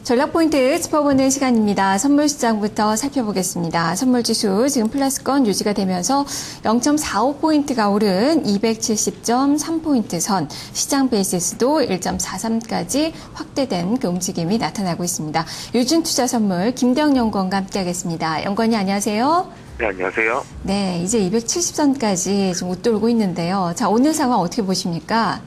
전략포인트 짚어보는 시간입니다. 선물시장부터 살펴보겠습니다. 선물지수 지금 플러스권 유지가 되면서 0.45포인트가 오른 270.3포인트 선, 시장 베이시스도 1.43까지 확대된 그 움직임이 나타나고 있습니다. 유준투자선물 김대영 연구원과 함께하겠습니다. 연구원님 안녕하세요. 네, 안녕하세요. 네, 이제 270선까지 지금 웃돌고 있는데요. 자, 오늘 상황 어떻게 보십니까?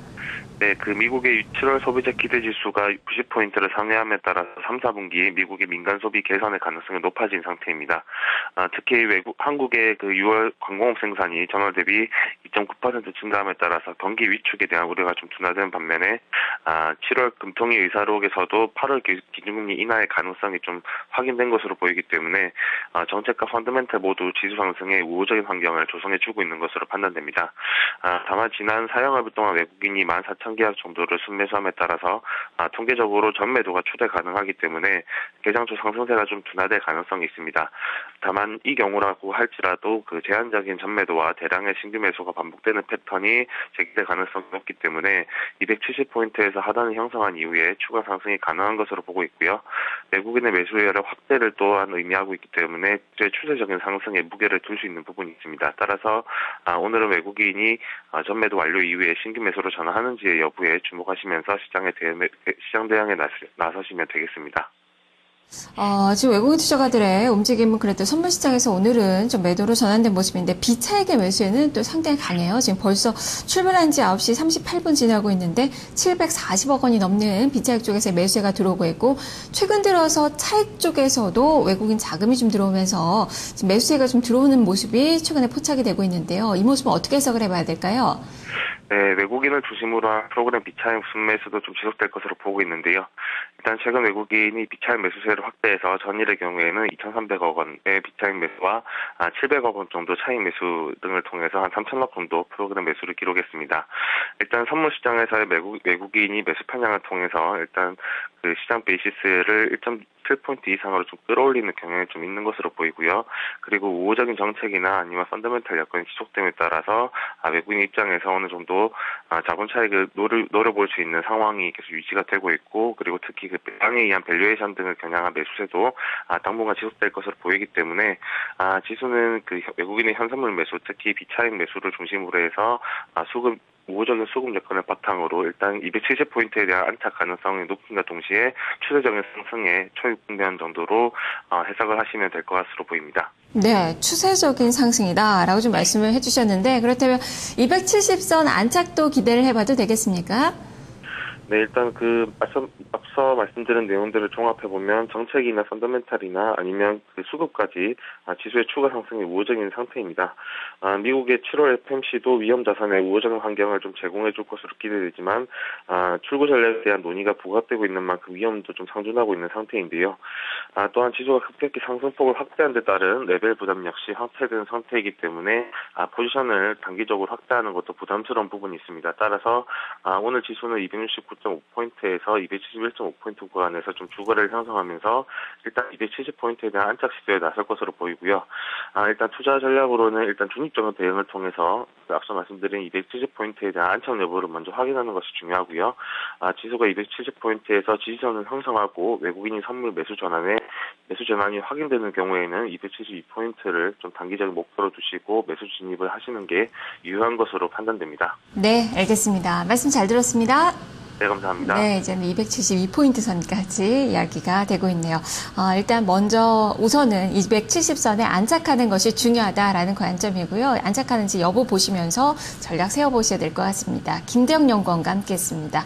네, 미국의 7월 소비자 기대지수가 90포인트를 상회함에 따라서 3, 4분기 미국의 민간 소비 개선의 가능성이 높아진 상태입니다. 특히 한국의 6월 광공업 생산이 전월 대비 2.9% 증가함에 따라서 경기 위축에 대한 우려가 좀 둔화된 반면에 7월 금통위 의사록에서도 8월 기준금리 인하의 가능성이 좀 확인된 것으로 보이기 때문에 정책과 펀더멘탈 모두 지수 상승에 우호적인 환경을 조성해주고 있는 것으로 판단됩니다. 다만 지난 4영업일 동안 외국인이 14,000계약 정도를 순매수함에 따라서 통계적으로 전매도가 추대 가능하기 때문에 개장초 상승세가 좀 둔화될 가능성이 있습니다. 다만 이 경우라고 할지라도 제한적인 전매도와 대량의 신규 매수가 반복되는 패턴이 재개될 가능성이 높기 때문에 270포인트에서 하단을 형성한 이후에 추가 상승이 가능한 것으로 보고 있고요. 외국인의 매수율의 확대를 또한 의미하고 있기 때문에 추세적인 상승에 무게를 둘 수 있는 부분이 있습니다. 따라서 오늘은 외국인이 전매도 완료 이후에 신규 매수로 전환하는지의 여부에 주목하시면서 시장 대응에 나서시면 되겠습니다. 지금 외국인 투자가들의 움직임은 그래도 선물시장에서 오늘은 좀 매도로 전환된 모습인데 비차익의 매수에는 또 상당히 강해요. 지금 벌써 출발한 지 9시 38분 지나고 있는데 740억 원이 넘는 비차익 쪽에서 매수가 들어오고 있고 최근 들어서 차익 쪽에서도 외국인 자금이 좀 들어오면서 지금 매수세가 좀 들어오는 모습이 최근에 포착이 되고 있는데요. 이 모습은 어떻게 해석을 해봐야 될까요? 네, 외국인을 중심으로 한 프로그램 비차익 순매수도 좀 지속될 것으로 보고 있는데요. 일단 최근 외국인이 비차익 매수세를 확대해서 전일의 경우에는 2,300억 원의 비차익 매수와 700억 원 정도 차익 매수 등을 통해서 한 3,000억 정도 프로그램 매수를 기록했습니다. 일단 선물시장에서의 외국인이 매수 편향을 통해서 일단 시장 베이시스를 1.7포인트 이상으로 좀 끌어올리는 경향이 좀 있는 것으로 보이고요. 그리고 우호적인 정책이나 아니면 펀더멘탈 여건이 지속됨에 따라서 외국인 입장에서 어느 정도 자본 차익을 노려볼 수 있는 상황이 계속 유지가 되고 있고, 그리고 특히 배당에 의한 밸류에이션 등을 겨냥한 매수세도 당분간 지속될 것으로 보이기 때문에 지수는 외국인의 현선물 매수, 특히 비차익 매수를 중심으로 해서 우호적인 수급 여건을 바탕으로 일단 270포인트에 대한 안착 가능성이 높음과 동시에 추세적인 상승에 초유분변 정도로 해석을 하시면 될 것으로 보입니다. 네, 추세적인 상승이다라고 좀 말씀을 해주셨는데 그렇다면 270선 안착도 기대를 해봐도 되겠습니까? 네, 일단 앞서 말씀드린 내용들을 종합해보면 정책이나 펀더멘탈이나 아니면 수급까지 지수의 추가 상승이 우호적인 상태입니다. 미국의 7월 FOMC도 위험 자산의 우호적인 환경을 좀 제공해줄 것으로 기대되지만 출구 전략에 대한 논의가 부각되고 있는 만큼 위험도 좀 상존하고 있는 상태인데요. 또한 지수가 급격히 상승폭을 확대한 데 따른 레벨 부담 역시 확대된 상태이기 때문에 포지션을 단기적으로 확대하는 것도 부담스러운 부분이 있습니다. 따라서 오늘 지수는 269.5포인트에서 271.5포인트 구간에서 좀 주가를 형성하면서 일단 270포인트에 대한 안착 시도에 나설 것으로 보이고요. 일단 투자 전략으로는 일단 중립적인 대응을 통해서 앞서 말씀드린 270포인트에 대한 안착 여부를 먼저 확인하는 것이 중요하고요. 지수가 270포인트에서 지지선을 형성하고 외국인이 선물 매수 전환이 확인되는 경우에는 272포인트를 좀 단기적인 목표로 두시고 매수 진입을 하시는 게 유효한 것으로 판단됩니다. 네, 알겠습니다. 말씀 잘 들었습니다. 네, 감사합니다. 네, 이제는 272포인트 선까지 이야기가 되고 있네요. 일단 우선은 270선에 안착하는 것이 중요하다라는 관점이고요. 안착하는지 여부 보시면서 전략 세워보셔야 될 것 같습니다. 김대영 연구원과 함께했습니다.